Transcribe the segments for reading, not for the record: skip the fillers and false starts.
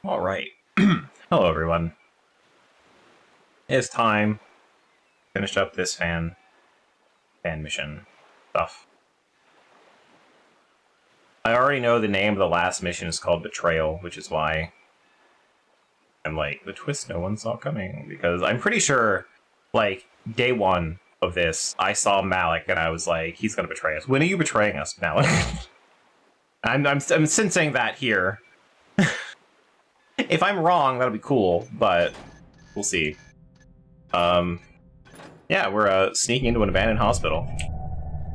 All right. Hello, everyone. It's time. Finish up this fan mission stuff. I already know the name of the last mission is called Betrayal, which is why I'm like, the twist no one saw coming. Because I'm pretty sure, like, day one of this, I saw Malik and I was like, he's gonna betray us. When are you betraying us, Malik? I'm sensing that here. If I'm wrong, that'll be cool, but we'll see. Yeah, we're sneaking into an abandoned hospital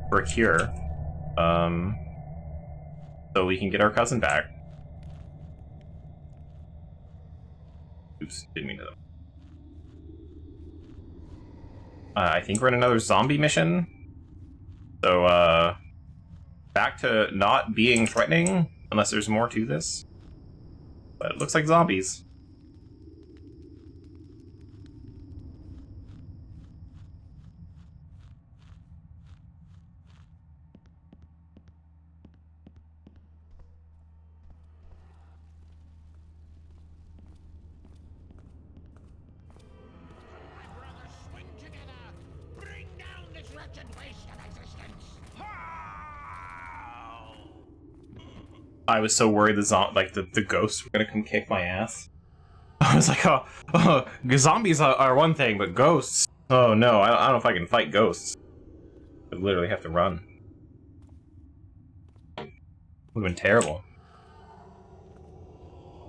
for a cure. So we can get our cousin back. Oops, didn't mean to. I think we're in another zombie mission. So, back to not being threatening, unless there's more to this. But it looks like zombies. I was so worried the ghosts were gonna come kick my ass. I was like, oh zombies are one thing, but ghosts. Oh no, I don't know if I can fight ghosts. I literally have to run. Would've been terrible.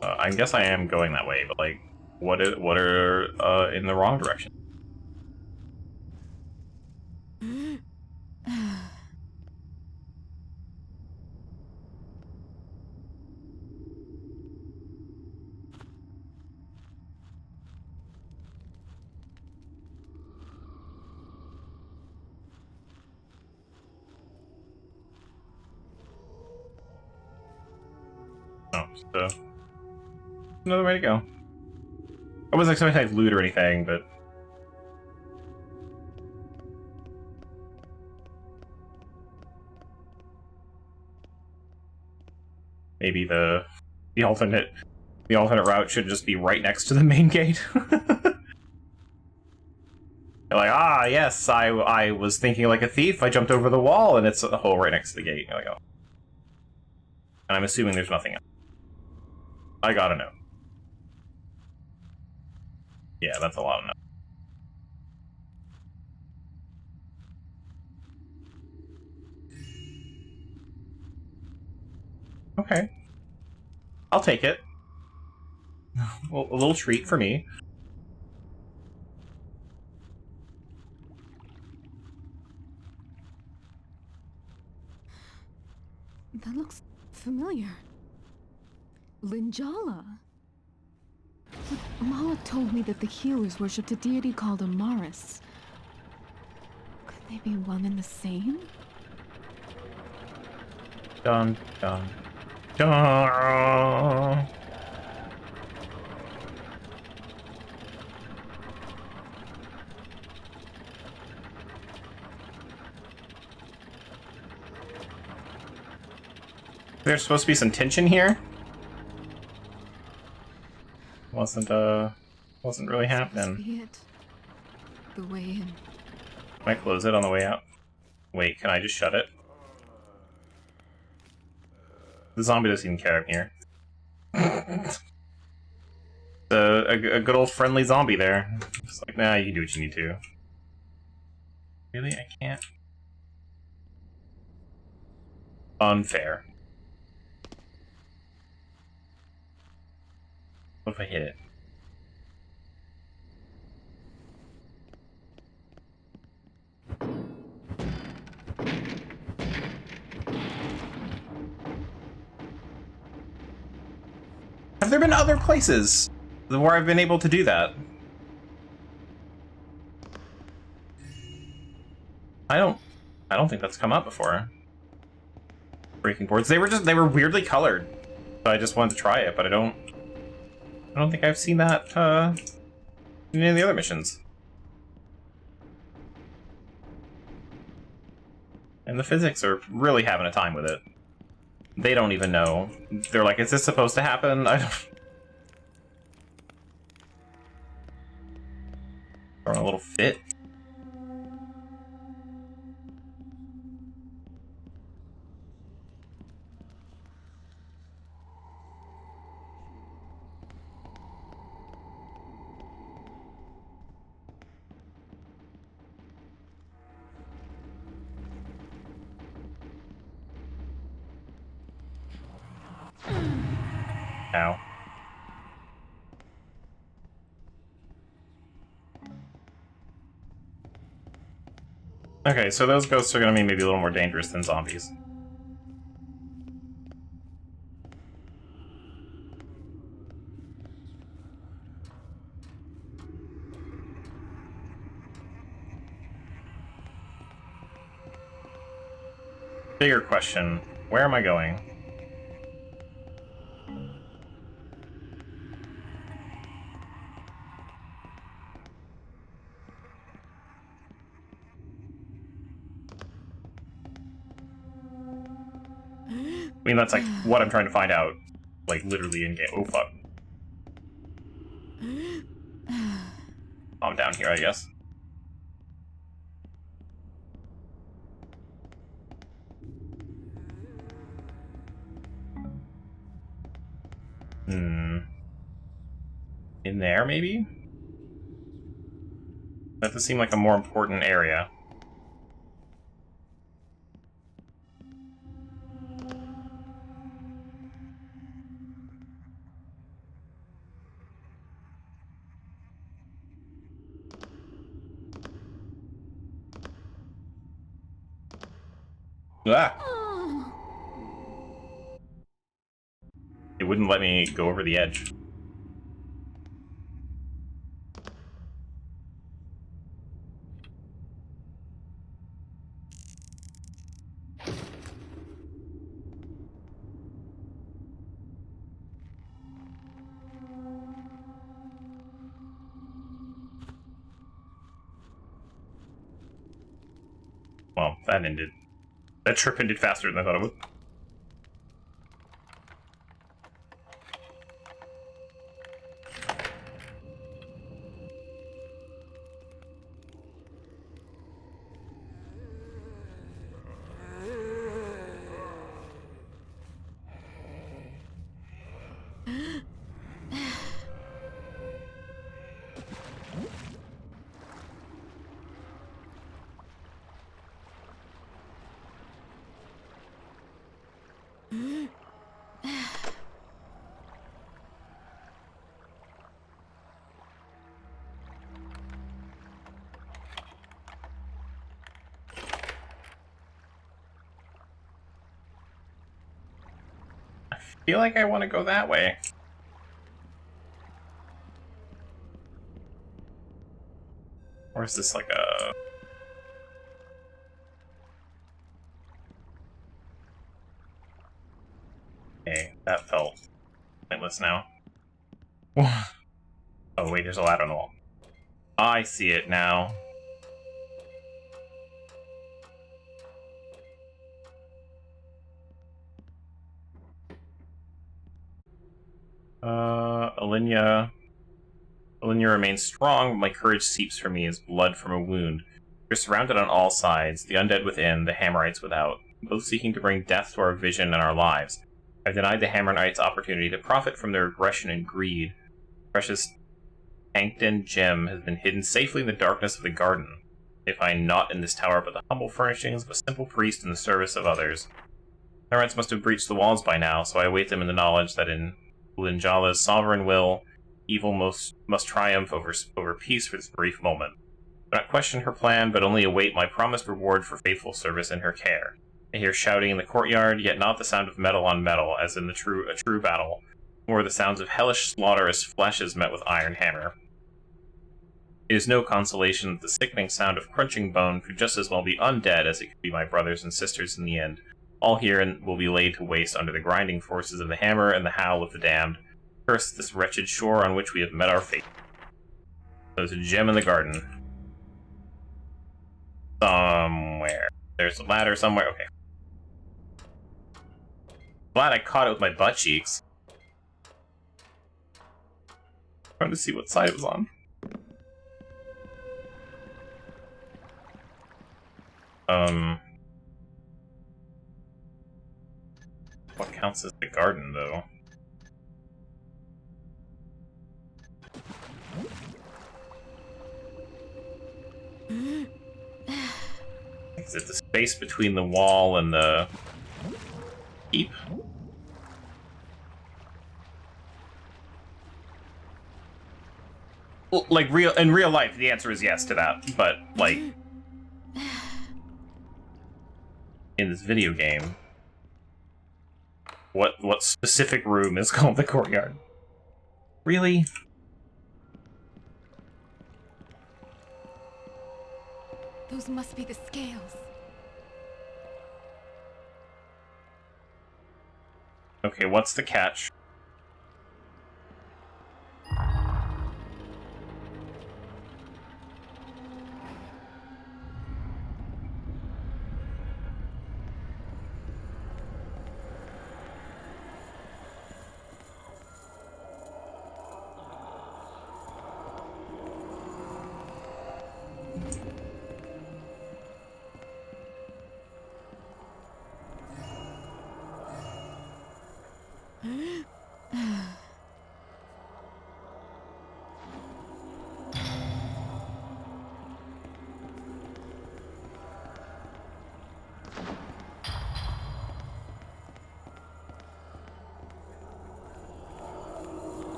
I guess I am going that way, but like, what are in the wrong direction? Oh, so another way to go. I wasn't expecting to have loot or anything, but maybe the alternate route should just be right next to the main gate. You're like, ah, yes, I was thinking like a thief. I jumped over the wall, and it's a hole right next to the gate. You're like, oh. And I'm assuming there's nothing else. I gotta know. Yeah, that's a lot of no. Okay. I'll take it. A little treat for me. That looks familiar. Linjala. But Mala told me that the healers worshipped a deity called Amaris. Could they be one and the same? Dun, dun, dun. There's supposed to be some tension here. Wasn't really happening. Be it. The way in. Can I close it on the way out? Wait, can I just shut it? The zombie doesn't even care I'm here. a good old friendly zombie there. Just like, nah, you can do what you need to. Really? I can't? Unfair. What if I hit it? Have there been other places where I've been able to do that? I don't think that's come up before. Breaking boards. They were weirdly colored. So I just wanted to try it, but I don't think I've seen that in any of the other missions. And the physics are really having a time with it. They don't even know. They're like, is this supposed to happen? I don't... Throwing a little fit. Ow. Okay, so those ghosts are gonna be maybe a little more dangerous than zombies. Bigger question, where am I going? I mean, that's like what I'm trying to find out, like literally in game. Oh fuck. I'm down here, I guess. In there, maybe? That does seem like a more important area. Ah! It wouldn't let me go over the edge. Well, that ended. That trip ended faster than I thought it would. I feel like I want to go that way. Or is this like a... Okay, that felt pointless now. Oh wait, there's a ladder on the wall. I see it now. Alinia remains strong, but my courage seeps from me as blood from a wound. We're surrounded on all sides, the undead within, the Hammerites without, both seeking to bring death to our vision and our lives. I've denied the Hammerites opportunity to profit from their aggression and greed. Precious Ankton gem has been hidden safely in the darkness of the garden. They find naught in this tower but the humble furnishings of a simple priest in the service of others. Hammerites must have breached the walls by now, so I await them in the knowledge that in Ulinjala's sovereign will, evil must triumph over peace for this brief moment. Do not question her plan, but only await my promised reward for faithful service in her care. I hear shouting in the courtyard, yet not the sound of metal on metal, as in a true battle, or the sounds of hellish slaughter as flesh is met with iron hammer. It is no consolation that the sickening sound of crunching bone could just as well be undead as it could be my brothers and sisters in the end. All here will be laid to waste under the grinding forces of the hammer and the howl of the damned. Curse this wretched shore on which we have met our fate. There's a gem in the garden. Somewhere. There's a ladder somewhere. Okay. Glad I caught it with my butt cheeks. Trying to see what side it was on. What counts as the garden, though? Is it the space between the wall and the keep? Well, like, in real life, the answer is yes to that, but, like, in this video game, what specific room is called the courtyard? Really? Those must be the scales. Okay, what's the catch?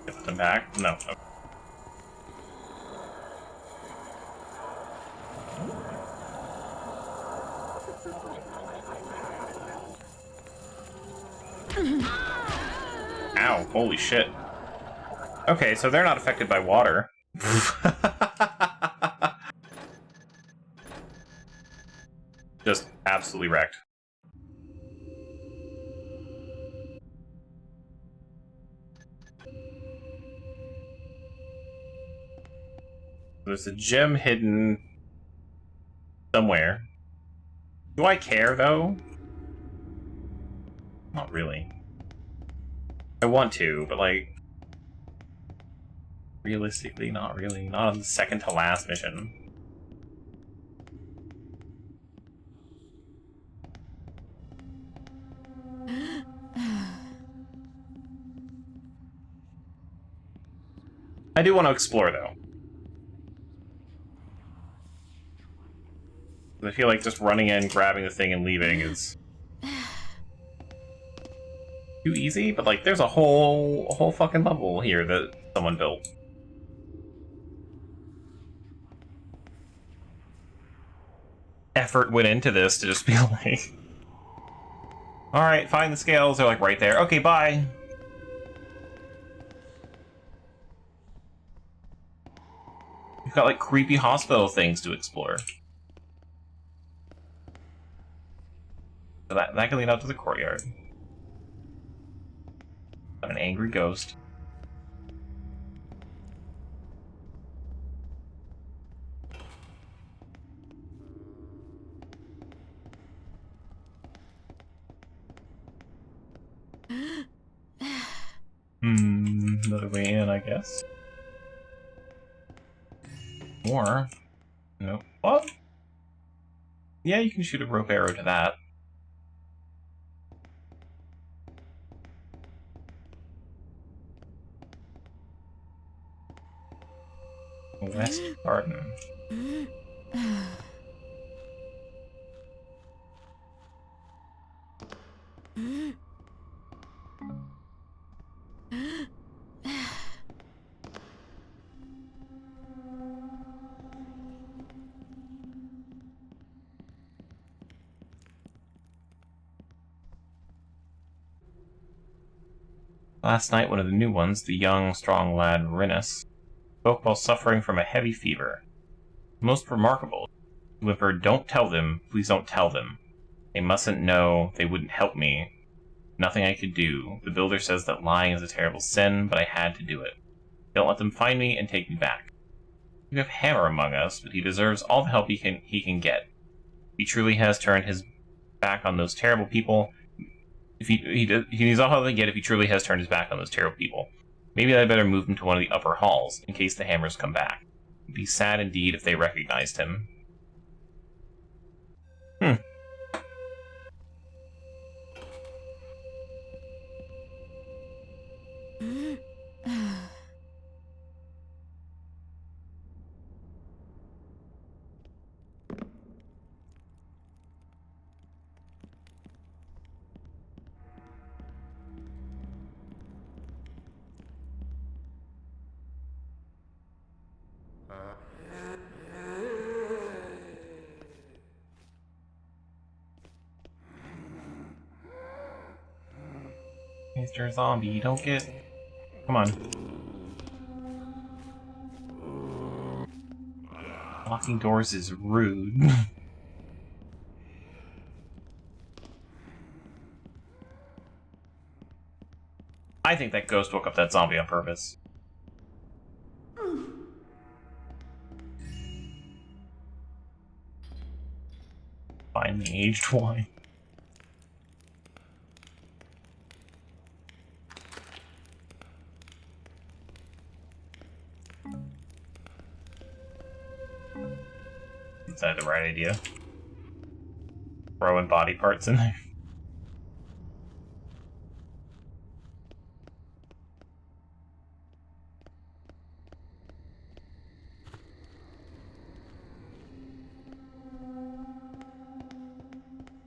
Get them back? No. Okay. Ow, holy shit. Okay, so they're not affected by water. Just absolutely wrecked. There's a gem hidden somewhere. Do I care, though? Not really. I want to, but, like, realistically, not really. Not on the second to last mission. I do want to explore, though. I feel like just running in, grabbing the thing, and leaving is too easy, but, like, there's a whole fucking level here that someone built. Effort went into this to just be like, alright, find the scales, they're like right there. Okay, bye. We've got like creepy hospital things to explore. So that can lead out to the courtyard. An angry ghost. Another way in, I guess. Or, no. What? Yeah, you can shoot a rope arrow to that. West Garden. Last night, one of the new ones, the young, strong lad Rinus, spoke while suffering from a heavy fever. Most remarkable. He whimpered, "Don't tell them, please don't tell them. They mustn't know, they wouldn't help me. Nothing I could do. The builder says that lying is a terrible sin, but I had to do it. Don't let them find me and take me back. We have Hammer among us, but he deserves all the help he can get. He truly has turned his back on those terrible people. If he's all he'll get if he truly has turned his back on those terrible people. Maybe I'd better move him to one of the upper halls, in case the hammers come back. It'd be sad indeed if they recognized him. Mr. Zombie, don't get... Come on. Locking doors is rude. I think that ghost woke up that zombie on purpose. Finally aged wine. Is that the right idea? Throwing body parts in there.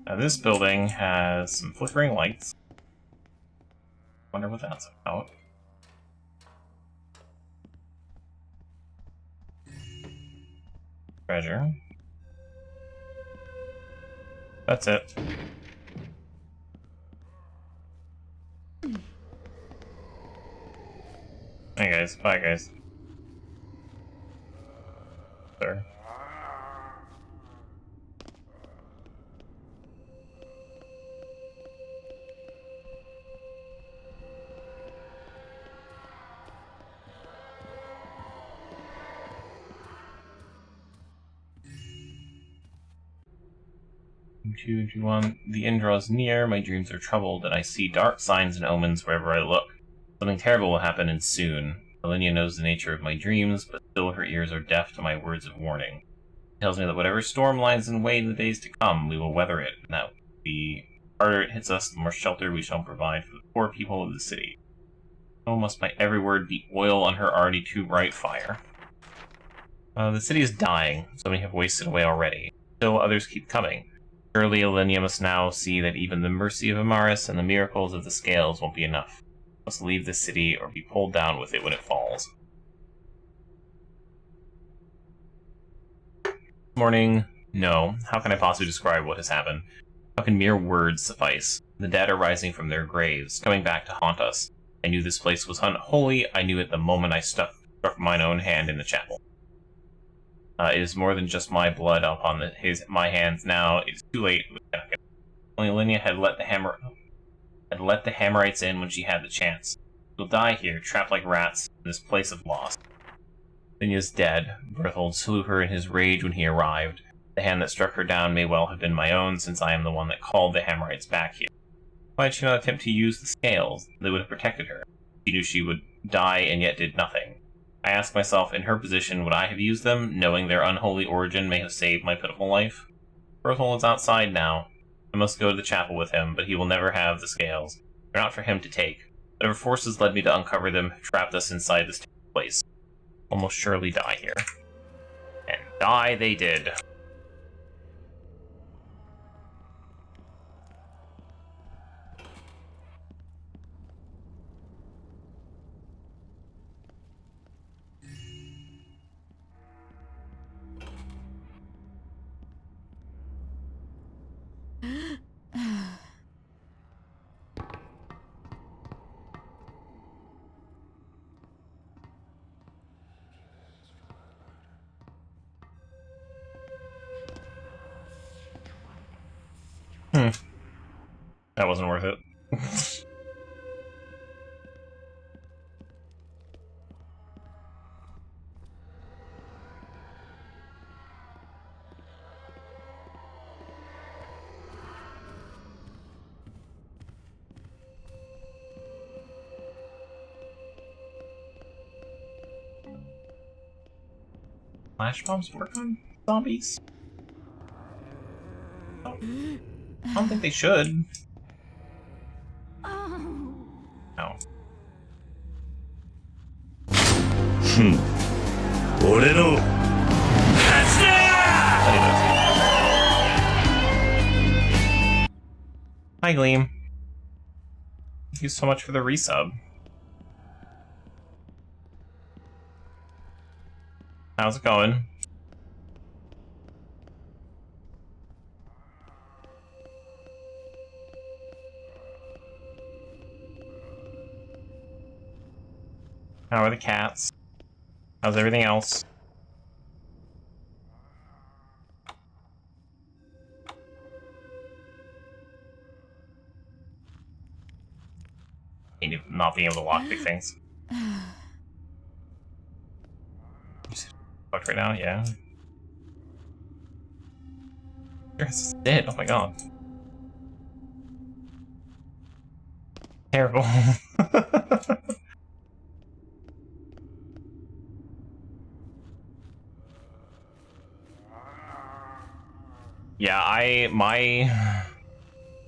Now this building has some flickering lights. Wonder what that's about. Treasure. That's it. Hey guys, bye guys. There. If you want, the end draws near, my dreams are troubled, and I see dark signs and omens wherever I look. Something terrible will happen, and soon. Alinea knows the nature of my dreams, but still her ears are deaf to my words of warning. She tells me that whatever storm lies in wait in the days to come, we will weather it, and that the harder it hits us, the more shelter we shall provide for the poor people of the city. Oh, must my every word be oil on her already too bright fire. The city is dying, so many have wasted away already. Still others keep coming. Surely Alinea must now see that even the mercy of Amaris and the miracles of the scales won't be enough. Must leave the city or be pulled down with it when it falls. Morning. No. How can I possibly describe what has happened? How can mere words suffice? The dead are rising from their graves, coming back to haunt us. I knew this place was unholy. I knew it the moment I struck mine own hand in the chapel. It is more than just my blood upon my hands now. It is too late. Only Alinea had let the Hammerites in when she had the chance. We'll die here, trapped like rats, in this place of loss. Alinia's dead. Berthold slew her in his rage when he arrived. The hand that struck her down may well have been my own, since I am the one that called the Hammerites back here. Why did she not attempt to use the scales? They would have protected her. She knew she would die and yet did nothing. I ask myself, in her position, would I have used them, knowing their unholy origin may have saved my pitiful life? Berthold is outside now. I must go to the chapel with him, but he will never have the scales. They're not for him to take. Whatever forces led me to uncover them have trapped us inside this place. Almost surely die here. And die they did. That wasn't worth it. Flash bombs work on zombies? I don't think they should. No. 俺の勝ちだ。 Hi, Gleam. Thank you so much for the resub. How's it going? How are the cats? How's everything else? Not being able to lockpick things. Fucked right now, yeah. It's dead, oh my god. Terrible. Yeah, my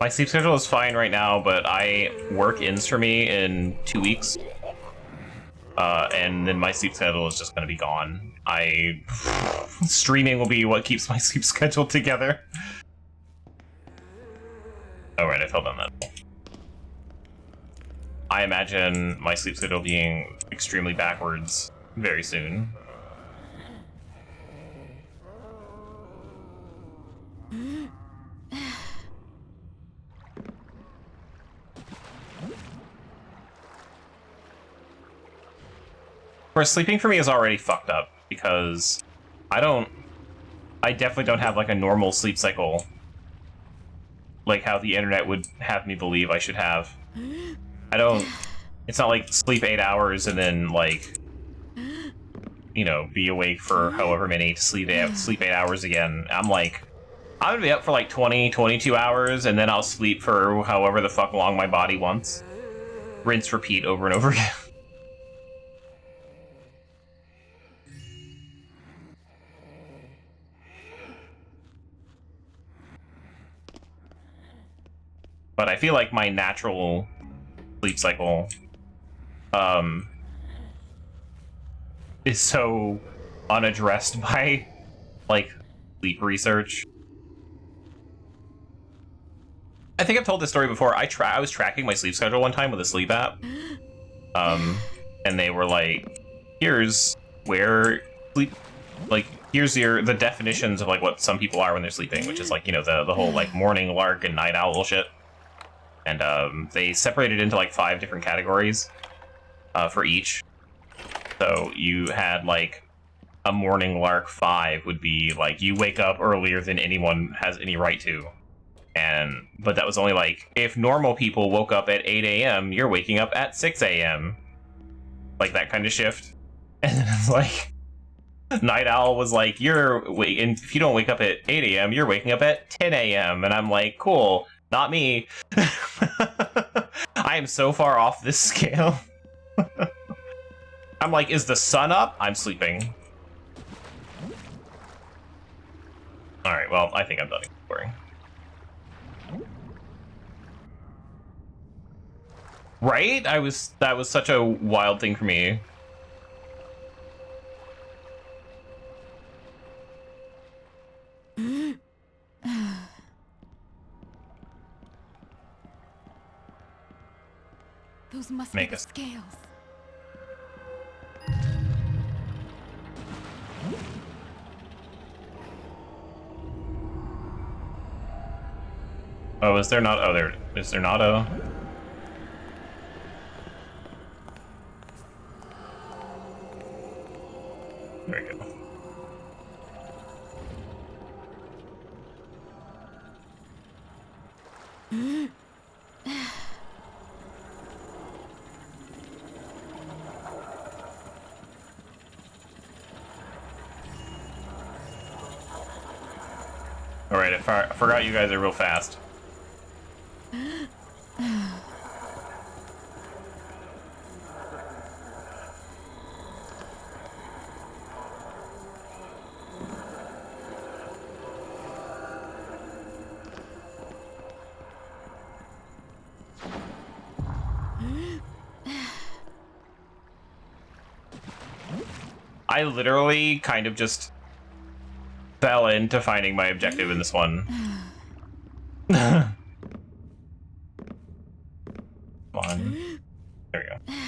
sleep schedule is fine right now, but work ends for me in 2 weeks. And then my sleep schedule is just gonna be gone. Streaming will be what keeps my sleep schedule together. Oh right, I fell down that. I imagine my sleep schedule being extremely backwards very soon. Sleeping for me is already fucked up because I definitely don't have like a normal sleep cycle like how the internet would have me believe I should have. It's not like sleep 8 hours and then like, you know, be awake for however many to sleep 8 hours again. I'm gonna be up for like 20, 22 hours and then I'll sleep for however the fuck long my body wants. Rinse, repeat over and over again. But I feel like my natural sleep cycle is so unaddressed by like sleep research. I think I've told this story before. I was tracking my sleep schedule one time with a sleep app. And they were like, here's where sleep, like here's the definitions of like what some people are when they're sleeping, which is like, you know, the whole like morning lark and night owl shit. And they separated into like 5 different categories for each. So you had like a morning lark 5 would be like you wake up earlier than anyone has any right to. But that was only like if normal people woke up at 8 a.m., you're waking up at 6 a.m. Like that kind of shift. And then it's like night owl was like and if you don't wake up at 8 a.m., you're waking up at 10 a.m. And I'm like, cool. Not me. I am so far off this scale. I'm like, is the sun up? I'm sleeping. Alright, well, I think I'm done exploring. Right? That was such a wild thing for me. Those must Make be the us. scales. Oh, is there not? Oh, there is there not a? There we go. Alright, I forgot you guys are real fast. I literally kind of just fell into finding my objective in this one. Come on. There we go.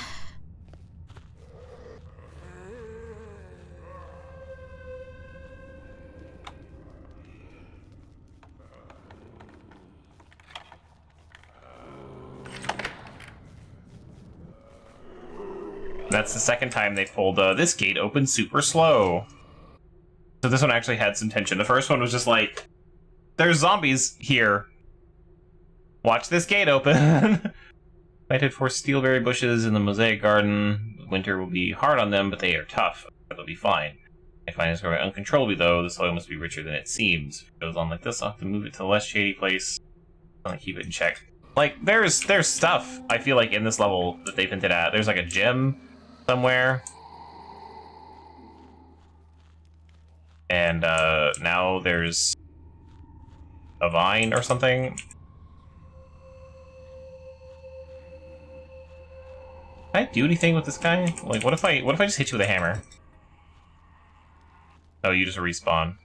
That's the second time they pulled this gate open super slow. So this one actually had some tension. The first one was just like, there's zombies here. Watch this gate open. Planted for steelberry bushes in the mosaic garden. Winter will be hard on them, but they are tough. They'll be fine. I find it's growing uncontrollably, though. The soil must be richer than it seems. If it goes on like this, I'll have to move it to a less shady place. I'll keep it in check. Like, there's stuff, I feel like, in this level that they've hinted at. There's like a gym somewhere. And now there's a vine or something. Can I do anything with this guy? Like, what if I just hit you with a hammer? Oh, you just respawn.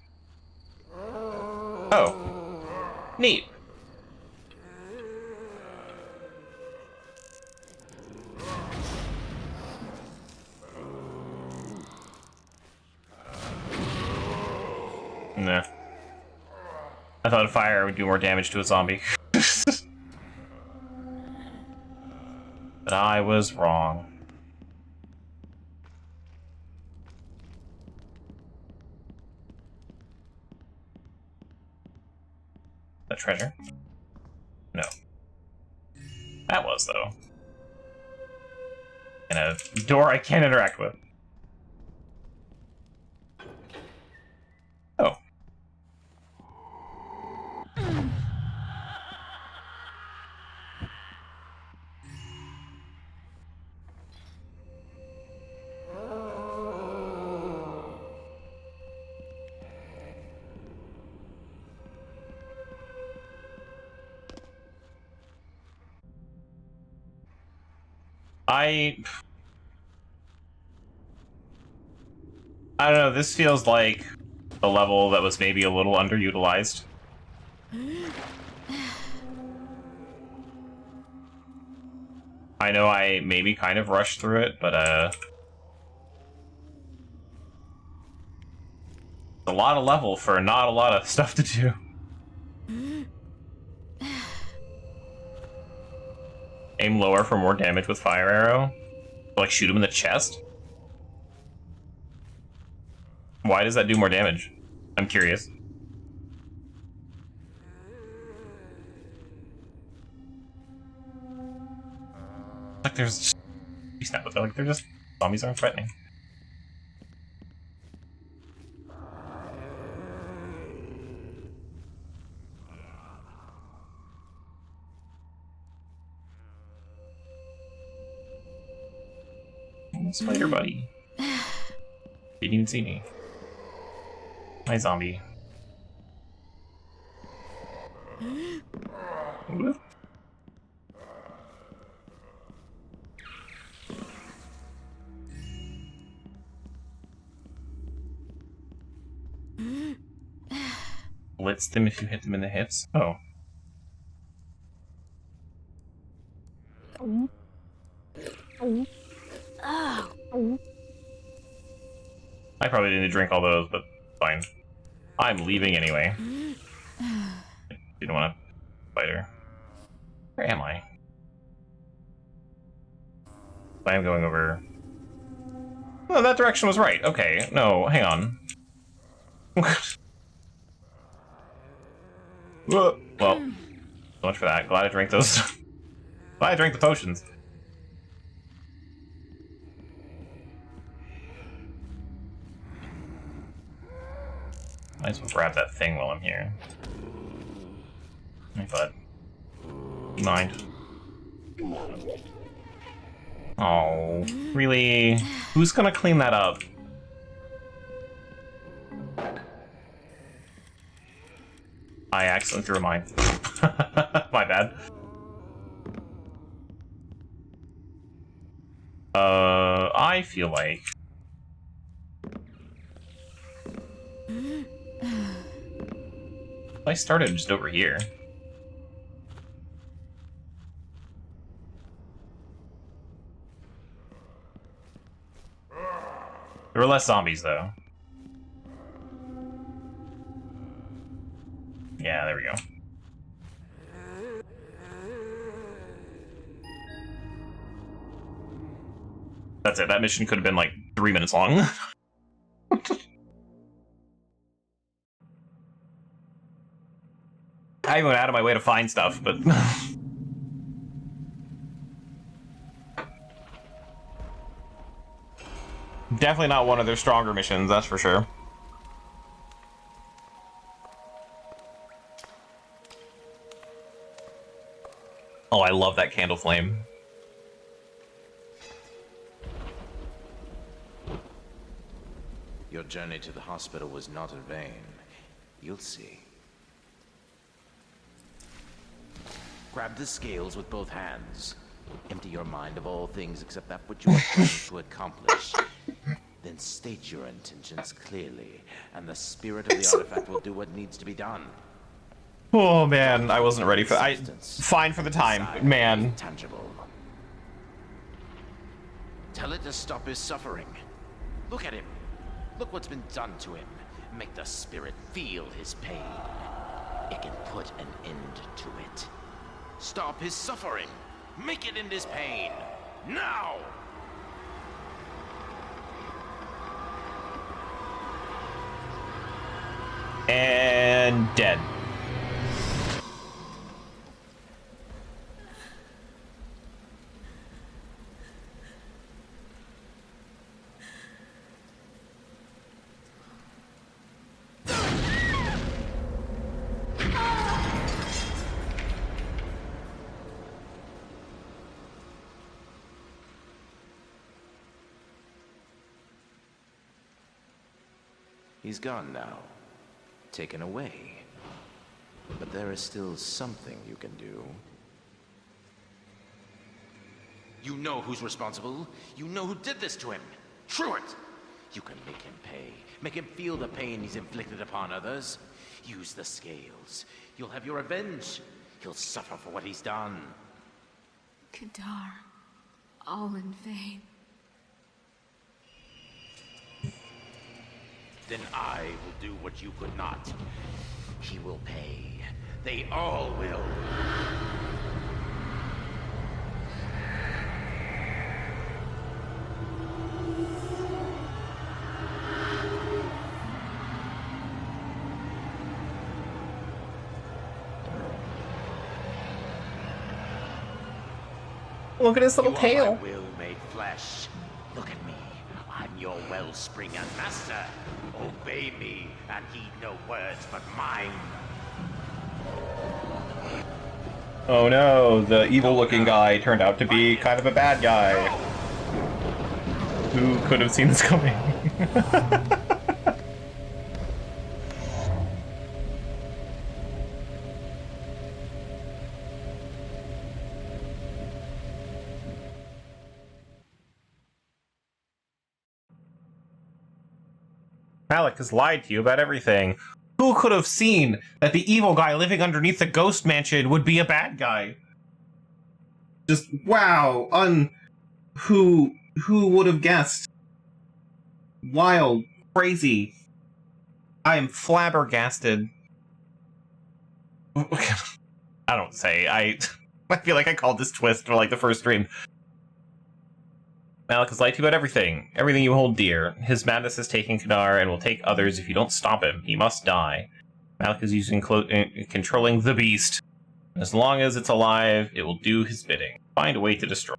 Oh. Neat. Nah. I thought fire would do more damage to a zombie. But I was wrong. A treasure? No. That was, though. And a door I can't interact with. Oh. I don't know, this feels like a level that was maybe a little underutilized. I know I maybe kind of rushed through it, but a lot of level for not a lot of stuff to do. Aim lower for more damage with fire arrow. Like shoot him in the chest? Why does that do more damage? I'm curious. Like there's like they're just zombies aren't threatening. Spider buddy. Didn't even see me. My zombie. Ooh. Blitz them if you hit them in the hips. Oh. I probably didn't drink all those, but fine. I'm leaving anyway. Didn't want to fight her. Where am I? I am going over... Oh, that direction was right. Okay, no, hang on. Well, so much for that. Glad I drank those. Glad I drank the potions. Might as well grab that thing while I'm here. My butt. Mind. Oh, really? Who's gonna clean that up? I accidentally threw a mine. My bad. I feel like I started just over here. There were less zombies, though. Yeah, there we go. That's it. That mission could have been like 3 minutes long. I went out of my way to find stuff, but... Definitely not one of their stronger missions, that's for sure. Oh, I love that candle flame. Your journey to the hospital was not in vain. You'll see. Grab the scales with both hands. Empty your mind of all things except that which you are trying to accomplish. Then state your intentions clearly, and the spirit of the artifact will do what needs to be done. Oh man, I wasn't ready for that. Fine for the time, but man. Tangible. Tell it to stop his suffering. Look at him. Look what's been done to him. Make the spirit feel his pain. It can put an end to it. Stop his suffering. Make it end his pain. Now! And dead. He's gone now. Taken away. But there is still something you can do. You know who's responsible. You know who did this to him. True it! You can make him pay. Make him feel the pain he's inflicted upon others. Use the scales. You'll have your revenge. He'll suffer for what he's done. Kadar, all in vain. Then I will do what you could not. He will pay. They all will. Look at his little You tail. are my will made flesh. Look at me. I'm your wellspring and master. Obey me and heed no words but mine. Oh no, the evil-looking guy turned out to be kind of a bad guy. Who could have seen this coming? Malik has lied to you about everything. Who could have seen that the evil guy living underneath the ghost mansion would be a bad guy? Just wow, who would have guessed? Wild, crazy. I am flabbergasted. I don't say. I feel like I called this twist for like the first stream. Malik has lied to you about everything. Everything you hold dear. His madness has taken Kadar and will take others if you don't stop him. He must die. Malik is using controlling the beast. As long as it's alive, it will do his bidding. Find a way to destroy.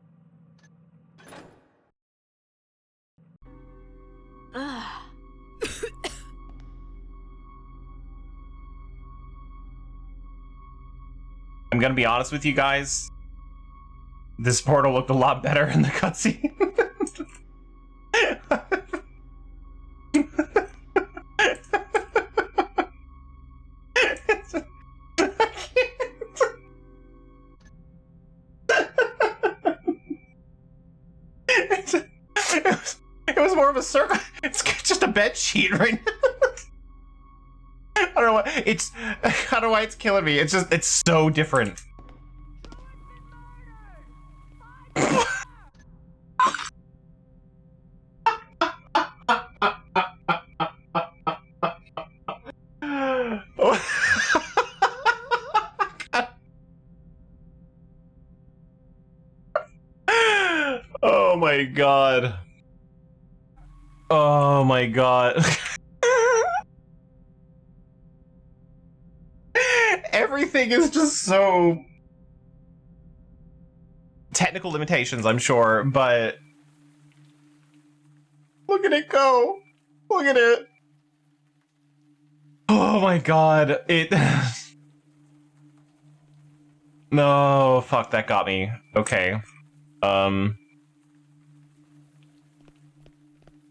I'm gonna be honest with you guys. This portal looked a lot better in the cutscene. It was more of a circle. It's just a bed sheet right now. don't know why it's. I don't know why it's killing me. It's just. It's so different. Oh my god. Oh my god. Everything is just so technical limitations, I'm sure, but look at it go. Look at it. Oh my god. It No, fuck, that got me. Okay.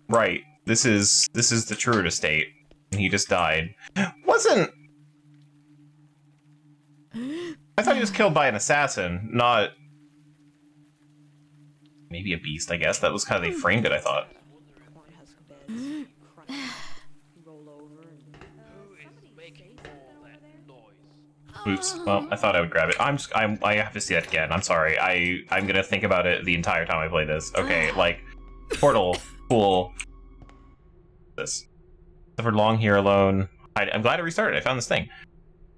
Right. This is the Truant estate. And he just died. Wasn't I thought he was killed by an assassin, not maybe a beast, I guess. That was kind of they framed it, I thought. Oops. Well, I thought I would grab it. I have to see that again. I'm sorry. I'm gonna think about it the entire time I play this. Okay, like portal, cool. This. Suffered long here alone. I'm glad I restarted. I found this thing.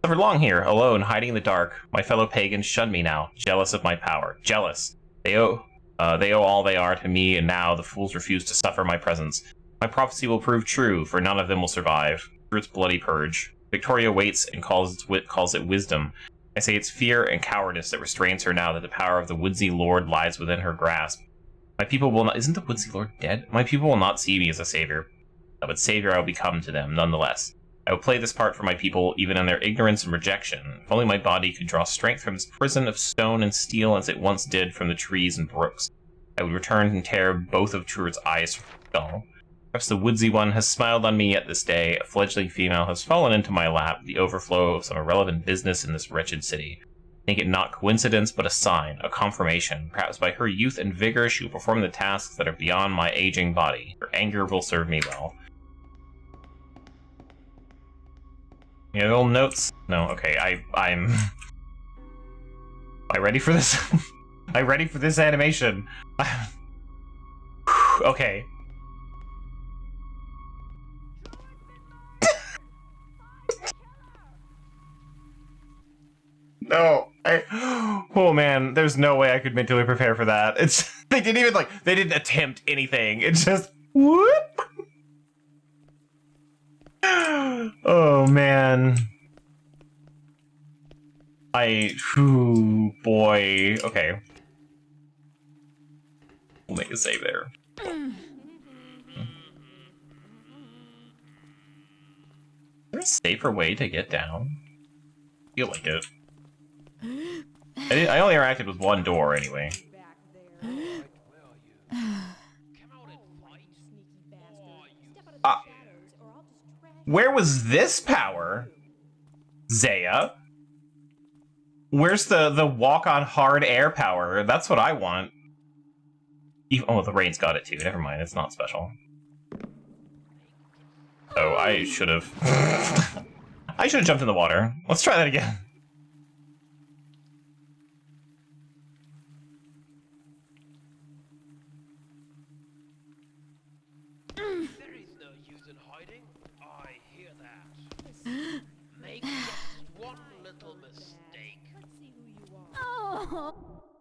Suffered long here alone, hiding in the dark. My fellow pagans shun me now, jealous of my power. Jealous. They owe all they are to me, and now the fools refuse to suffer my presence. My prophecy will prove true, for none of them will survive. Through its bloody purge. Victoria waits and calls it wisdom. I say it's fear and cowardice that restrains her now that the power of the Woodsy Lord lies within her grasp. My people will not— isn't the Woodsy Lord dead? My people will not see me as a savior. But savior I will become to them, nonetheless. I will play this part for my people, even in their ignorance and rejection. If only my body could draw strength from this prison of stone and steel as it once did from the trees and brooks. I would return and tear both of Truart's eyes from her skull. Perhaps the woodsy one has smiled on me yet this day. A fledgling female has fallen into my lap, the overflow of some irrelevant business in this wretched city. Think it not coincidence, but a sign, a confirmation. Perhaps by her youth and vigor she will perform the tasks that are beyond my aging body. Her anger will serve me well. You have little notes? No, okay, I'm... Am I ready for this? Am I ready for this animation? Okay. No, oh man, there's no way I could mentally prepare for that. They didn't attempt anything. It's just, whoop. Oh man. Boy. Okay. We'll make a save there. Is there a safer way to get down? I feel like it. I only interacted with one door anyway. Where was this power? Zaya? Where's the walk on hard air power? That's what I want. Oh, the rain's got it too. Never mind, it's not special. Oh, I should have. I should have jumped in the water. Let's try that again.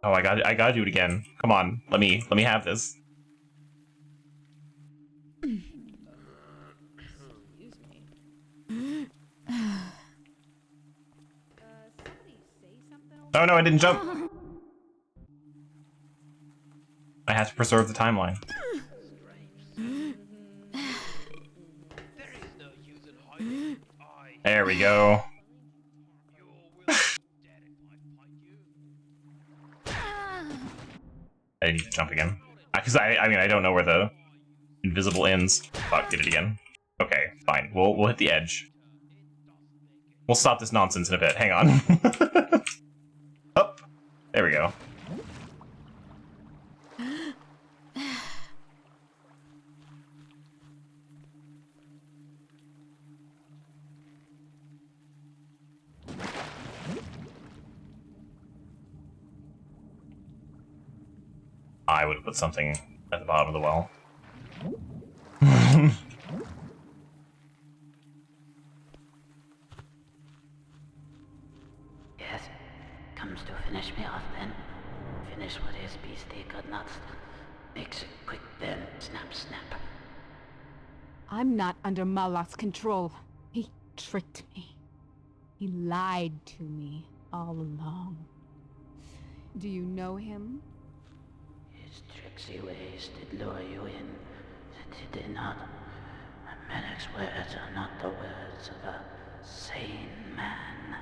Oh, I gotta do it again. Come on, let me have this. Oh no, I didn't jump. I have to preserve the timeline. There we go. I need to jump again. Because I mean, I don't know where the invisible ends. Fuck, did it again. Okay, fine. We'll hit the edge. We'll stop this nonsense in a bit. Hang on. Up. There we go. I would have put something at the bottom of the well. Yes, comes to finish me off then. Finish what his beastie could not. Makes it quick then, snap, snap. I'm not under Malak's control. He tricked me. He lied to me all along. Do you know him? His tricksy ways did lure you in, did they not? Malak's words are not the words of a sane man.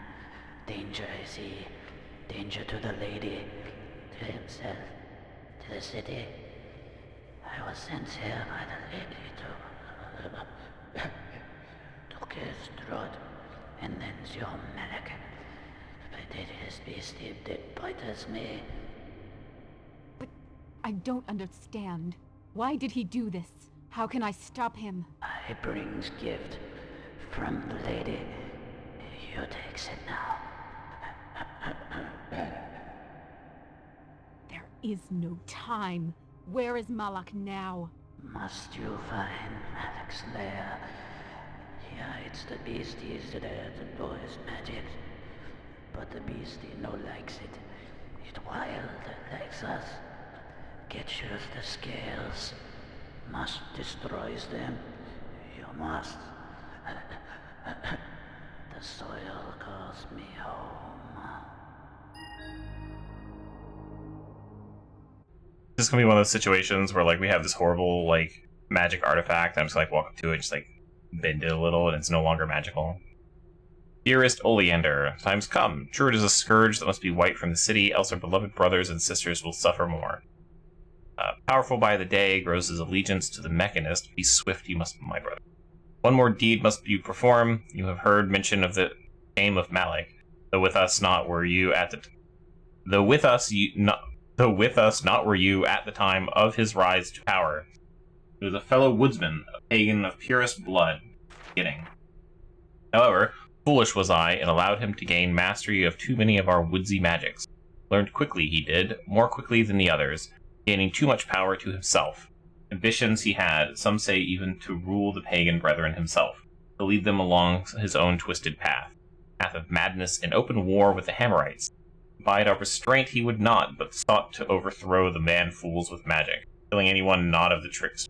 Danger, I see. Danger to the lady, to himself, to the city. I was sent here by the lady to kiss Strahd, and then your Malak. But did his beastie did bite as me. But I don't understand. Why did he do this? How can I stop him? I brings gift from the lady. You takes it now. There is no time. Where is Malak now? Must you find Malak's lair? He hides the beasties there to know his magic. But the beastie no likes it. It wild likes us. Get you the scales. Must destroys them. You must. The soil calls me home. This is gonna be one of those situations where like we have this horrible like magic artifact. I'm just like walk up to it, just like bend it a little, and it's no longer magical. Dearest Oleander, time's come. Truant is a scourge that must be wiped from the city, else our beloved brothers and sisters will suffer more. Powerful by the day grows his allegiance to the mechanist. Be swift, you must, my brother. One more deed must you perform. You have heard mention of the name of Malak, though with us not were you at the not were you at the time of his rise to power. He was a fellow woodsman, a pagan of purest blood. Beginning. However, foolish was I, and allowed him to gain mastery of too many of our woodsy magics. Learned quickly he did, more quickly than the others, gaining too much power to himself. Ambitions he had, some say even to rule the pagan brethren himself, to lead them along his own twisted path of madness and open war with the Hammerites. Abide our restraint he would not, but sought to overthrow the man-fools with magic, killing anyone not of the tricks.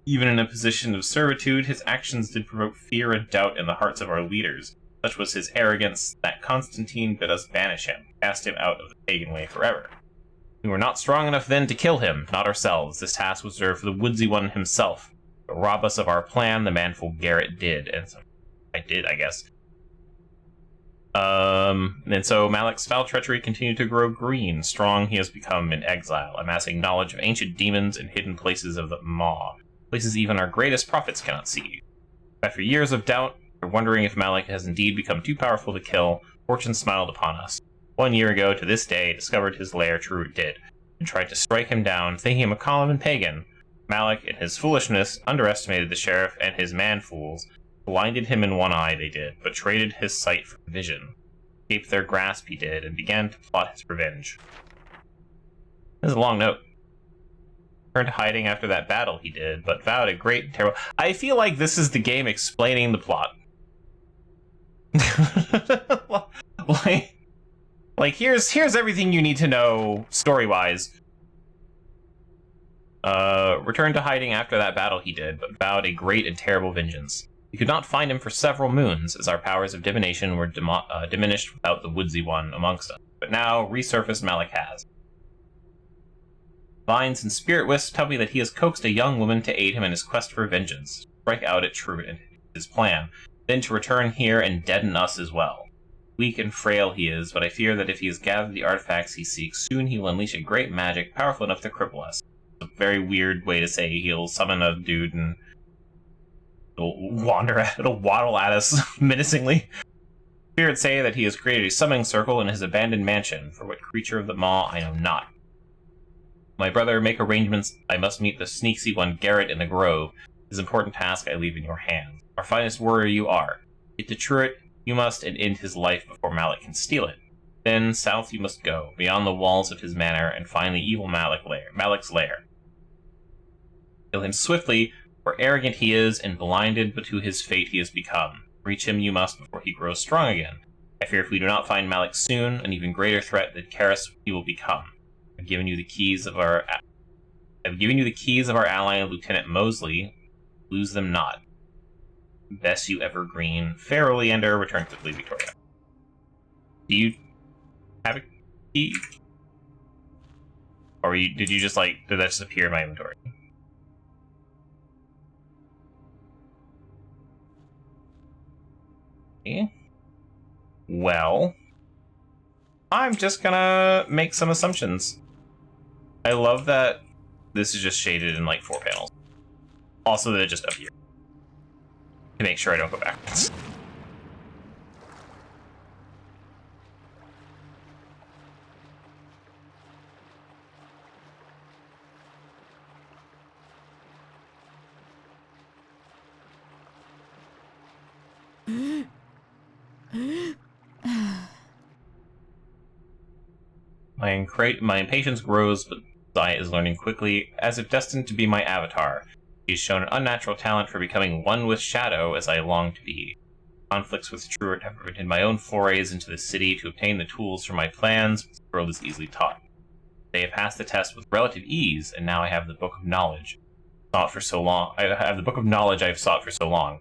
Even in a position of servitude, his actions did provoke fear and doubt in the hearts of our leaders. Such was his arrogance that Constantine bid us banish him, cast him out of the pagan way forever. We were not strong enough then to kill him, not ourselves. This task was reserved for the woodsy one himself. To rob us of our plan, the manful Garrett did, and so I did, I guess. And so Malak's foul treachery continued to grow green. Strong he has become in exile, amassing knowledge of ancient demons and hidden places of the Maw, places even our greatest prophets cannot see. After years of doubt, wondering if Malak has indeed become too powerful to kill, fortune smiled upon us. 1 year ago to this day, discovered his lair Truant did, and tried to strike him down, thinking him a common pagan. Malak, in his foolishness, underestimated the sheriff and his man-fools. Blinded him in one eye, they did, but traded his sight for vision. Escaped their grasp, he did, and began to plot his revenge. This is a long note. Turned to hiding after that battle, he did, but vowed a great and terrible... I feel like this is the game explaining the plot. like here's everything you need to know, story-wise. Returned to hiding after that battle, he did, but vowed a great and terrible vengeance. We could not find him for several moons, as our powers of divination were diminished without the woodsy one amongst us. But now, resurfaced Malak has. Vines and spirit wisps tell me that he has coaxed a young woman to aid him in his quest for vengeance, to strike out at Truant and his plan, then to return here and deaden us as well. Weak and frail he is, but I fear that if he has gathered the artifacts he seeks, soon he will unleash a great magic powerful enough to cripple us. It's a very weird way to say he'll summon a dude and it'll waddle at us menacingly. Spirits say that he has created a summoning circle in his abandoned mansion. For what creature of the Maw, I know not. My brother, make arrangements. I must meet the sneaksy one Garrett in the grove. This important task I leave in your hands. Our finest warrior you are. Get to Truant, you must, and end his life before Malak can steal it. Then south you must go, beyond the walls of his manor, and find the evil Malik's lair. Kill him swiftly, for arrogant he is, and blinded to his fate he has become. Reach him you must before he grows strong again. I fear if we do not find Malik soon, an even greater threat than Karis he will become. I've given you the keys of our ally, Lieutenant Mosley. Lose them not. Best you evergreen. Farewell, Leander. Return quickly, Victoria. Do you have a key? Or did you just, like, did that just appear in my inventory? Okay. Well, I'm just gonna make some assumptions. I love that this is just shaded in, like, 4 panels. Also that it just appeared. To make sure I don't go backwards. My impatience grows, but Zaya is learning quickly, as if destined to be my avatar. She's shown an unnatural talent for becoming one with Shadow, as I long to be. Conflicts with Truart have prevented my own forays into the city to obtain the tools for my plans, but the world is easily taught. They have passed the test with relative ease, and now I have the Book of Knowledge. I have the Book of Knowledge I have sought for so long.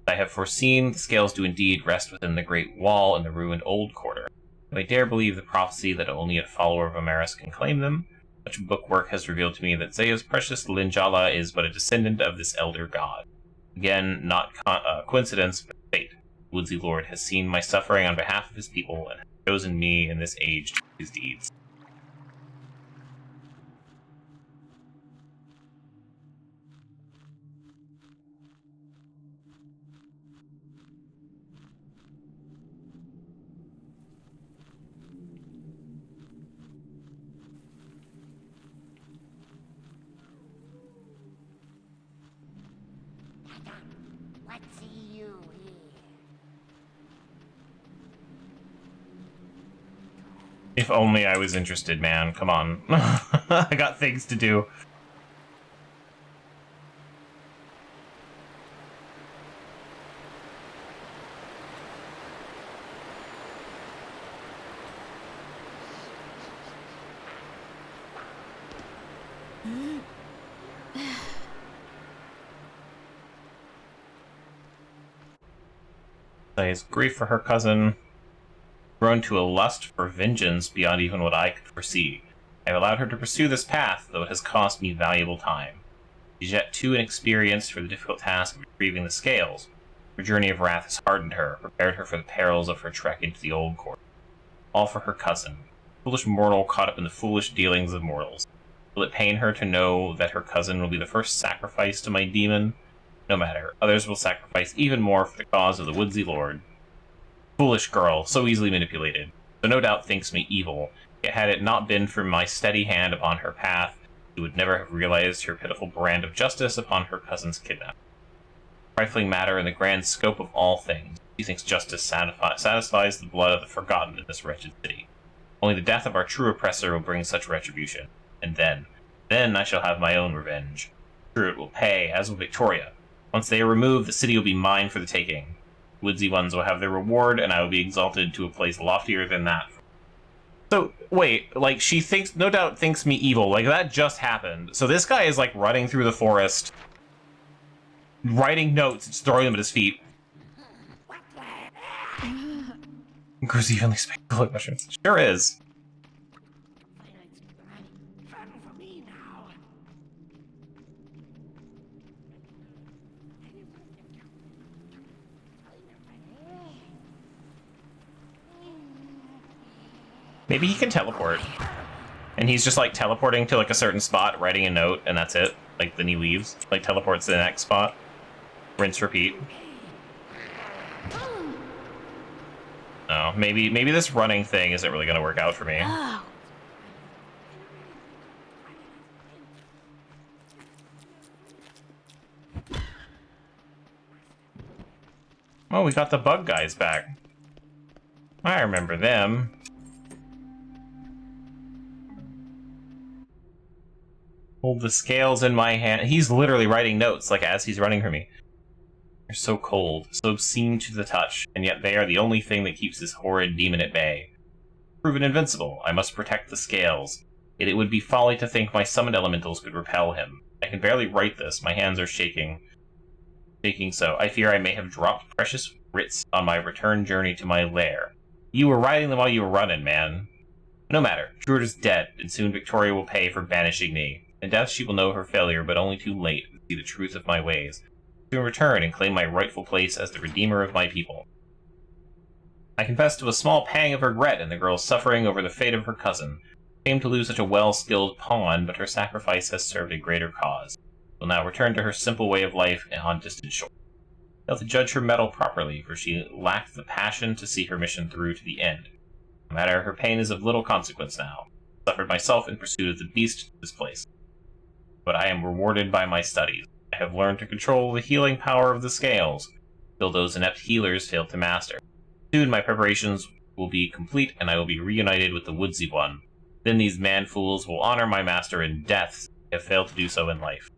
I have foreseen the scales do indeed rest within the Great Wall in the ruined Old Quarter. If I dare believe the prophecy that only a follower of Amaris can claim them, such bookwork has revealed to me that Zaya's precious Linjala is but a descendant of this elder god. Again, not coincidence, but fate. Woodsy Lord has seen my suffering on behalf of his people and has chosen me in this age to do his deeds. If only I was interested, man. Come on. I got things to do. His grief for her cousin, grown to a lust for vengeance beyond even what I could foresee. I have allowed her to pursue this path, though it has cost me valuable time. She's yet too inexperienced for the difficult task of retrieving the scales. Her journey of wrath has hardened her, prepared her for the perils of her trek into the Old Court. All for her cousin, foolish mortal caught up in the foolish dealings of mortals. Will it pain her to know that her cousin will be the first sacrifice to my demon? No matter, others will sacrifice even more for the cause of the Woodsy Lord. Foolish girl, so easily manipulated, so no doubt thinks me evil, yet had it not been for my steady hand upon her path, she would never have realized her pitiful brand of justice upon her cousin's kidnapping. Trifling matter in the grand scope of all things, she thinks justice satisfies the blood of the forgotten in this wretched city. Only the death of our true oppressor will bring such retribution, and then I shall have my own revenge. True, it will pay, as will Victoria. Once they are removed, the city will be mine for the taking. Woodsy ones will have their reward, and I will be exalted to a place loftier than that. So, wait, like, she no doubt thinks me evil. Like, that just happened. So this guy is, like, running through the forest, writing notes, and just throwing them at his feet. Grows evenly spectacular mushrooms. Sure is. Maybe he can teleport. And he's just, like, teleporting to, like, a certain spot, writing a note, and that's it. Like, then he leaves. Like, teleports to the next spot. Rinse, repeat. No, maybe this running thing isn't really gonna work out for me. Oh, we got the bug guys back. I remember them. Hold the scales in my hand. He's literally writing notes, like, as he's running from me. They're so cold, so obscene to the touch, and yet they are the only thing that keeps this horrid demon at bay. Proven invincible, I must protect the scales. Yet it would be folly to think my summoned elementals could repel him. I can barely write this, my hands are shaking. So, I fear I may have dropped precious writs on my return journey to my lair. You were writing them while you were running, man. No matter, Druid is dead, and soon Victoria will pay for banishing me. In death she will know her failure, but only too late to see the truth of my ways. To return and claim my rightful place as the redeemer of my people. I confess to a small pang of regret in the girl's suffering over the fate of her cousin. Shame to lose such a well-skilled pawn, but her sacrifice has served a greater cause. Will now return to her simple way of life on distant shore. Fail to judge her mettle properly, for she lacked the passion to see her mission through to the end. No matter, her pain is of little consequence now. I suffered myself in pursuit of the beast to this place. But I am rewarded by my studies. I have learned to control the healing power of the scales, till those inept healers failed to master. Soon my preparations will be complete, and I will be reunited with the Woodsy One. Then these man-fools will honor my master in death, since they have failed to do so in life.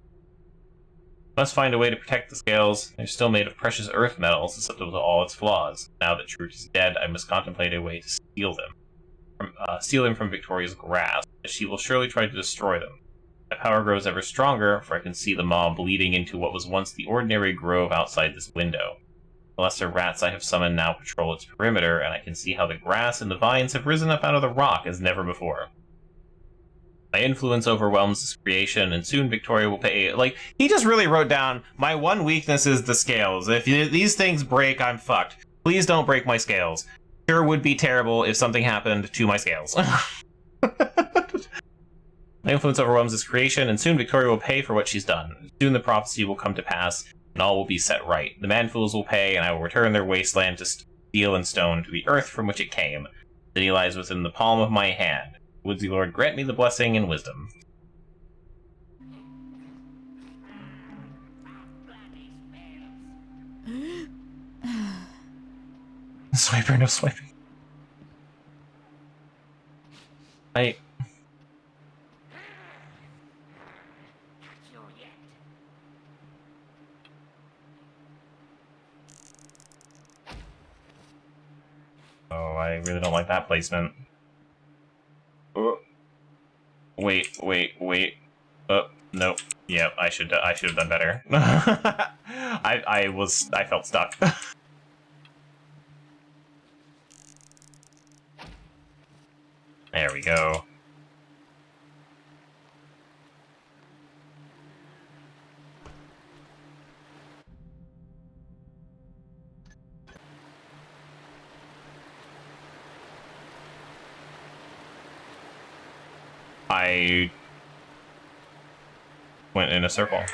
I must find a way to protect the scales. They're still made of precious earth metal, susceptible to all its flaws. Now that Truth is dead, I must contemplate a way to steal them from Victoria's grasp, as she will surely try to destroy them. My power grows ever stronger, for I can see the mob bleeding into what was once the ordinary grove outside this window. The lesser rats I have summoned now patrol its perimeter, and I can see how the grass and the vines have risen up out of the rock as never before. My influence overwhelms this creation, and soon Victoria will pay. Like, he just really wrote down, my one weakness is the scales. If these things break, I'm fucked. Please don't break my scales. Sure would be terrible if something happened to my scales. My influence overwhelms this creation, and soon Victoria will pay for what she's done. Soon the prophecy will come to pass, and all will be set right. The man-fools will pay, and I will return their wasteland to steel and stone to the earth from which it came. The city lies within the palm of my hand. Woodsy Lord, grant me the blessing and wisdom. Swiper, no swiping. Oh, I really don't like that placement. Wait. Nope. Yep, I should have done better. I felt stuck. There we go. I went in a circle.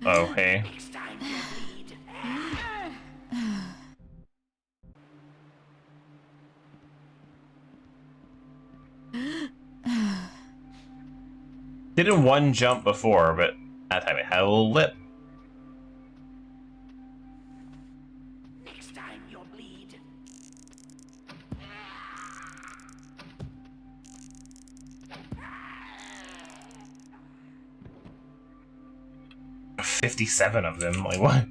Oh, hey. Didn't one jump before, but that time it had a little lip. Next time you'll bleed. 57 of them, like what?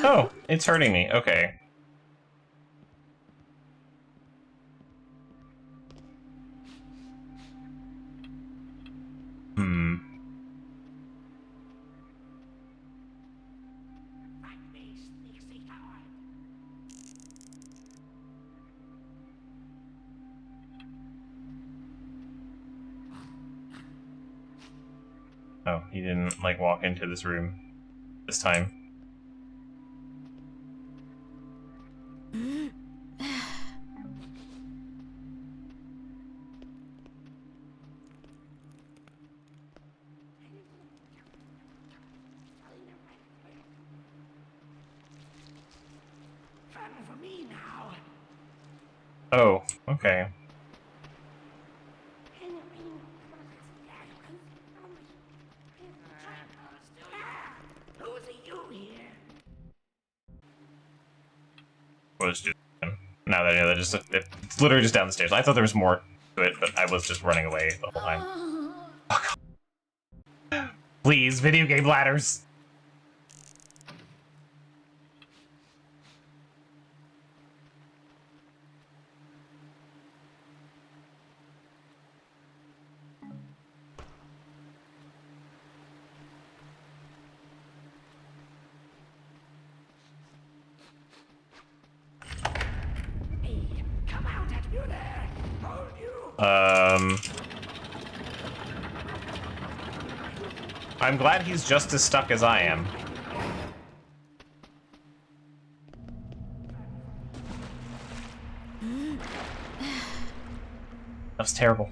Oh, it's hurting me. Okay. Oh, he didn't, like, walk into this room this time. Oh, okay. Was just now that I know that it's literally just down the stairs. I thought there was more to it, but I was just running away the whole time. Please, video game ladders. I'm glad he's just as stuck as I am. That was terrible.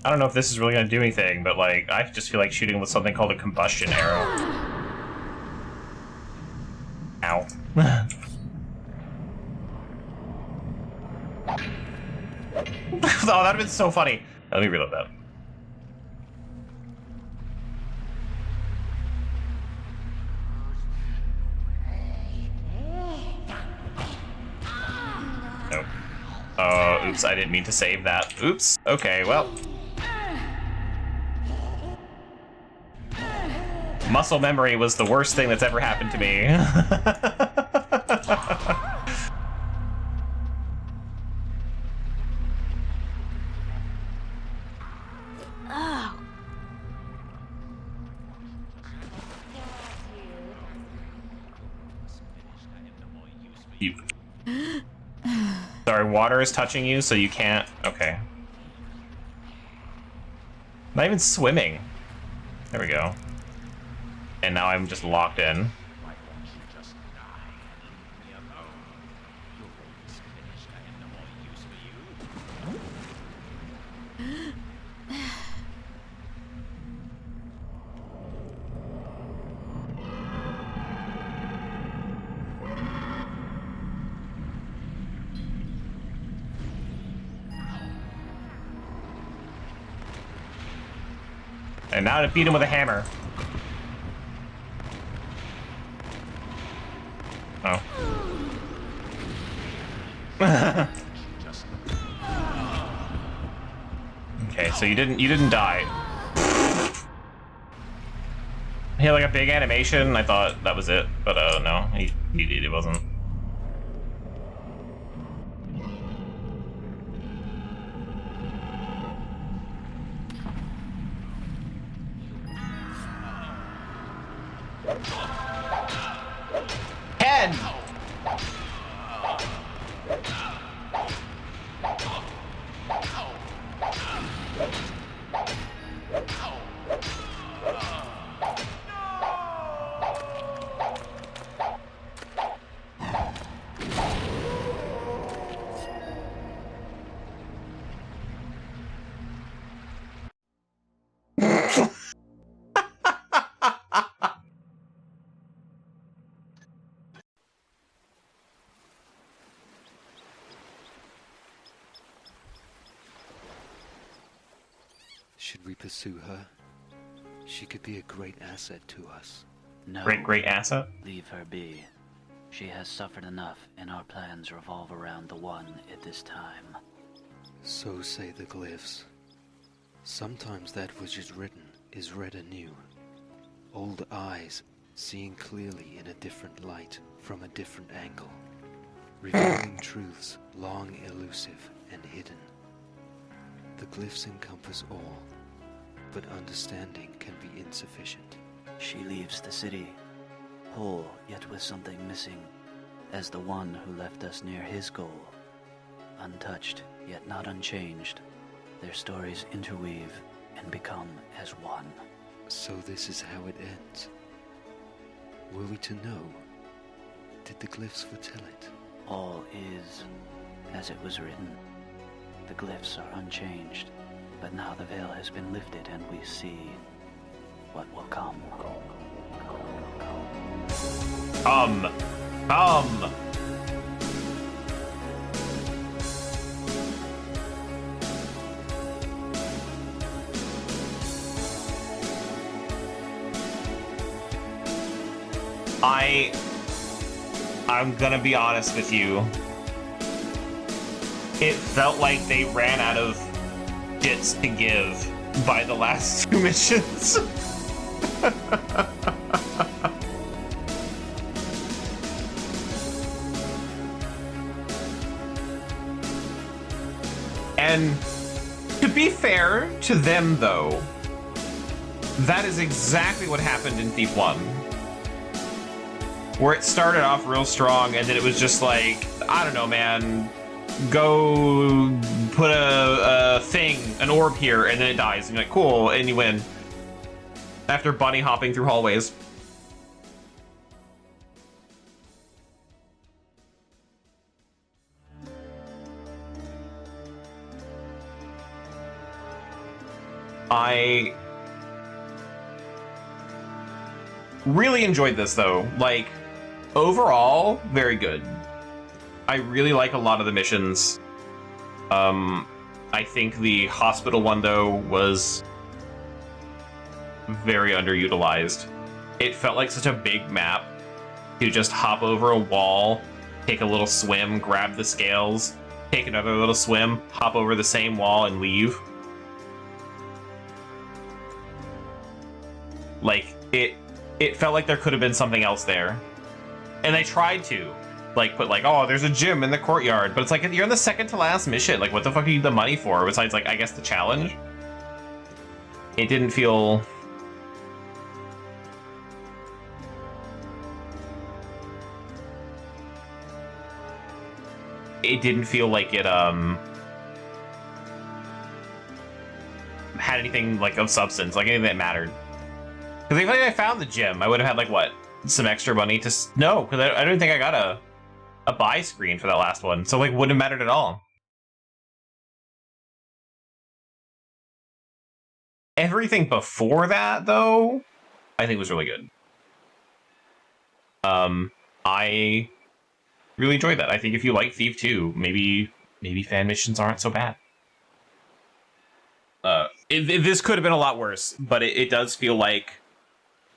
I don't know if this is really gonna do anything, but like, I just feel like shooting with something called a combustion arrow. Ow. Oh, that'd have been so funny. Let me reload that. Nope. Oh, oops, I didn't mean to save that. Oops. Okay, well. Muscle memory was the worst thing that's ever happened to me. You. Sorry, water is touching you, so you can't. Okay. Not even swimming. There we go. And now I'm just locked in. And now to beat him with a hammer. Oh. Okay, so you didn't die. He had like a big animation. I thought that was it, but no, it wasn't. Ken! Should we pursue her? She could be a great asset to us. No. Great asset. Leave her be. She has suffered enough, and our plans revolve around the one at this time. So say the glyphs. Sometimes that which is written is read anew. Old eyes seeing clearly in a different light, from a different angle. revealing truths long elusive and hidden. The glyphs encompass all, but understanding can be insufficient. She leaves the city, whole yet with something missing, as the one who left us near his goal. Untouched yet not unchanged, their stories interweave and become as one. So this is how it ends. Were we to know? Did the glyphs foretell it? All is as it was written. The glyphs are unchanged, but now the veil has been lifted and we see what will come. Come! I'm gonna be honest with you. It felt like they ran out of shits to give by the last two missions. And to be fair to them, though, that is exactly what happened in Thief 1. Where it started off real strong, and then it was just like, I don't know, man, go put a thing, an orb here, and then it dies. And you're like, cool, and you win. After bunny hopping through hallways. I really enjoyed this, though. Like, overall, very good. I really like a lot of the missions. I think the hospital one, though, was very underutilized. It felt like such a big map to just hop over a wall, take a little swim, grab the scales, take another little swim, hop over the same wall, and leave. Like, it felt like there could have been something else there. And they tried to. Like, put like, oh, there's a gym in the courtyard. But it's like, you're in the second to last mission. Like, what the fuck are you the money for? Besides, like, I guess the challenge? It didn't feel... It didn't feel like it, had anything, like, of substance. Like, anything that mattered. Because if I found the gym, I would have had, like, what? Some extra money to... No, because I don't think I got a buy screen for that last one. So, like, wouldn't have mattered at all. Everything before that, though, I think was really good. I really enjoyed that. I think if you like Thief 2, maybe fan missions aren't so bad. This could have been a lot worse, but it does feel like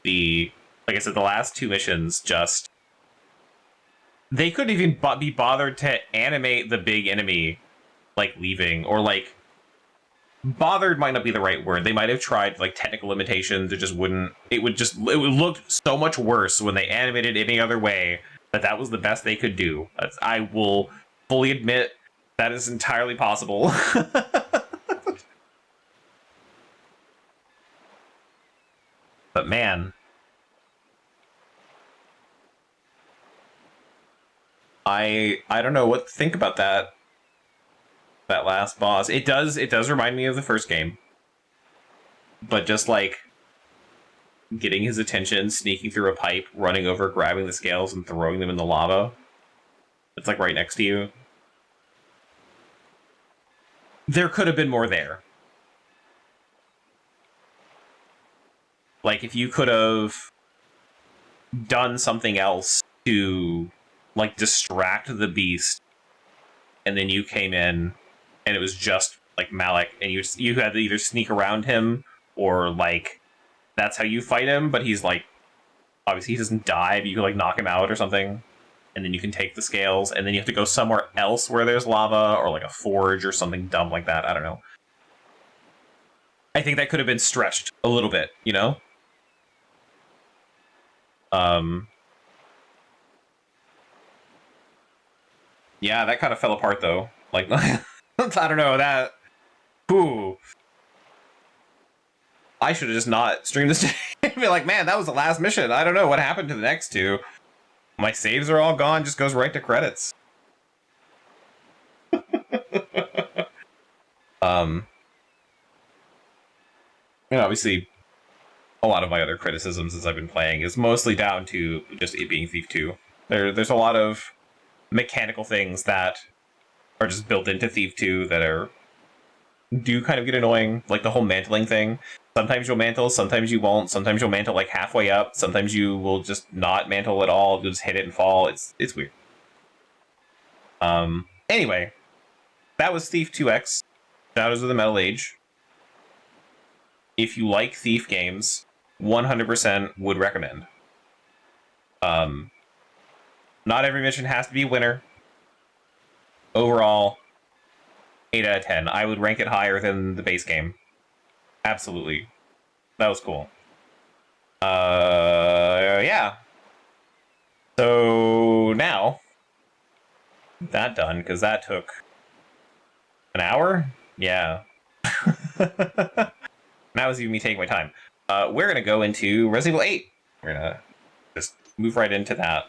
like I said, the last two missions just... They couldn't even be bothered to animate the big enemy, like, leaving, or, like... Bothered might not be the right word. They might have tried, like, technical limitations. It just wouldn't... It would look so much worse when they animated any other way that was the best they could do. I will fully admit that is entirely possible. But man... I don't know what to think about that last boss. It does remind me of the first game. But just like getting his attention, sneaking through a pipe, running over, grabbing the scales and throwing them in the lava. It's like right next to you. There could have been more there. Like if you could have done something else to like distract the beast, and then you came in and it was just like Malik, and you had to either sneak around him or like that's how you fight him, but he's like obviously he doesn't die, but you can like knock him out or something, and then you can take the scales, and then you have to go somewhere else where there's lava or like a forge or something dumb like that. I don't know. I think that could have been stretched a little bit, you know? Yeah, that kind of fell apart though. Like, I don't know, that... Ooh. I should have just not streamed this be like, man, that was the last mission. I don't know what happened to the next two. My saves are all gone, just goes right to credits. Obviously, a lot of my other criticisms as I've been playing is mostly down to just it being Thief 2. There's a lot of mechanical things that are just built into Thief 2 that do kind of get annoying, like the whole mantling thing. Sometimes you'll mantle, sometimes you won't. Sometimes you'll mantle like halfway up. Sometimes you will just not mantle at all. You'll just hit it and fall. It's weird. Anyway, that was Thief2X, Shadows of the Metal Age. If you like Thief games, 100% would recommend. Not every mission has to be a winner. Overall, 8 out of 10. I would rank it higher than the base game. Absolutely. That was cool. Yeah. So now, that done, because that took an hour? Yeah. That was even me taking my time. We're going to go into Resident Evil 8. We're going to just move right into that.